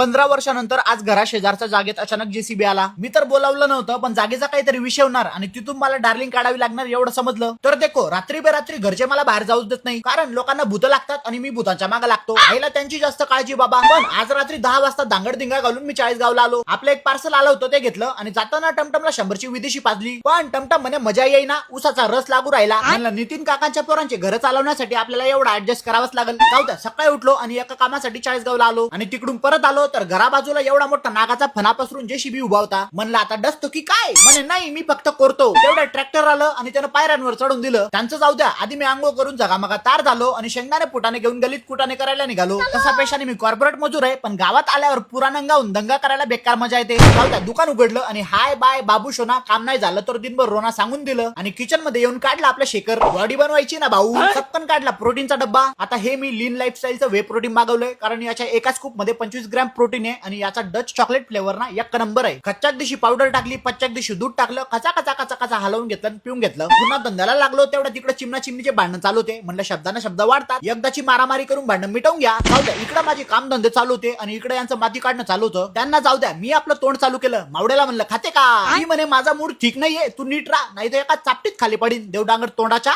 15 वर्षानंतर आज घरा शेजारच्या जागेत अचानक जेसीबी आला. मी तर बोलावलं नव्हतं, पण जागेचा काहीतरी विषय होणार आणि तिथून मला डार्लिंग काढावी लागणार एवढं समजलं. तर देखो रात्री बेरात्री घरचे मला बाहेर जाऊच देत नाही, कारण लोकांना भूत लागतात आणि मी भूतांच्या मागे लागतो. आईला त्यांची जास्त काळजी बाबा. पण आज रात्री 10 वाजता दांगडदिंगा घालून मी 40 गावला आलो. आपलं एक पार्सल आलं होतं ते घेतलं आणि जाताना टमटमला 100ची विदेशी पाजली. पण टमटम म्हणे मजा येईना, उसाचा रस लागू राहिला. म्हणलं नितीन काकांच्या पोरांचे घर चालवण्यासाठी आपल्याला एवढं ऍडजस्ट करावंच लागेल. जाऊ द्या. सकाळी उठलो आणि एका कामासाठी 40 गावला आलो आणि तिकडून परत आलो तर घरा बाजूला एवढा मोठा नागाचा फणा पसरून जेसीबी उभा होता. म्हणलं आता डसतो की काय? म्हणे नाही मी फक्त करतो. तेवढं ट्रॅक्टर आलं आणि त्यानं पायऱ्यांवर चढून दिलं. त्यांचं जाऊ द्या. आधी मी आंघोळ करून जगामगा तार झालो आणि शेंगदाणे फुटाने घेऊन गलीत कुटाने करायला निघालो. तसा पेशाने मी कॉर्पोरेट मजूर आहे, पण गावात आल्यावर पुराण गाऊन दंगा करायला बेकार मजा येते. जाऊ द्या. दुकान उघडलं आणि हाय बाय बाबू शोना, काम नाही झालं तर दिनभर रोना सांगून दिलं आणि किचन मध्ये येऊन काढला आपलं शेकर. बॉडी बनवायची ना भाऊ. चटकन काढला प्रोटीनचा डब्बा. आता हे मी लीन लाईफस्टाईलचं वे प्रोटीन मागवलंय, कारण याच्या एका स्कूप मध्ये 25 ग्रॅम प्रोटीन आहे आणि याचा डच चॉकलेट फ्लेवर ना एक नंबर आहे. कच्च्याक दिवशी पावडर टाकली, पच्च्याक दिवशी दूध टाकलं, कचा कचा कचा कचा हलवून घेतलं आणि पिऊन घेतलं. पुन्हा धंद्याला लागलो तेवढ्या तिकडे चिमणा चिमणीचे भांडण चालू होते. म्हणलं शब्दाने शब्द वाढतात, एकदाची मारामारी करून भांडण मिटवून घ्या. जाऊ द्या. इकडे माझे काम धंदे चालू होते आणि इकडे यांचं माती काढणं चालू होतं. त्यांना जाऊ द्या. मी आपलं तोंड चालू केलं. मावड्याला म्हणलं खाते का? मी म्हणे माझा मूड ठीक नाहीये, तू नीट राहा, नाही तर एका चापटीत खाली पडीन देव डांगर तोंडाच्या.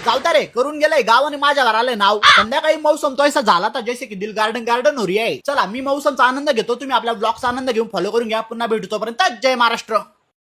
जाऊ द्या रे. करून गेलंय गाव आणि माझ्या घराला नाव. संध्याकाळी मौसम तो ऐसा झाला तर जैसे की दिल गार्डन गार्डन हो रही आहे. चला मी मौसमचा आनंद घेतो, तुम्ही आपल्या ब्लॉगचा आनंद घेऊन फॉलो करून घ्या. पुन्हा भेटू तोपर्यंत जय महाराष्ट्र.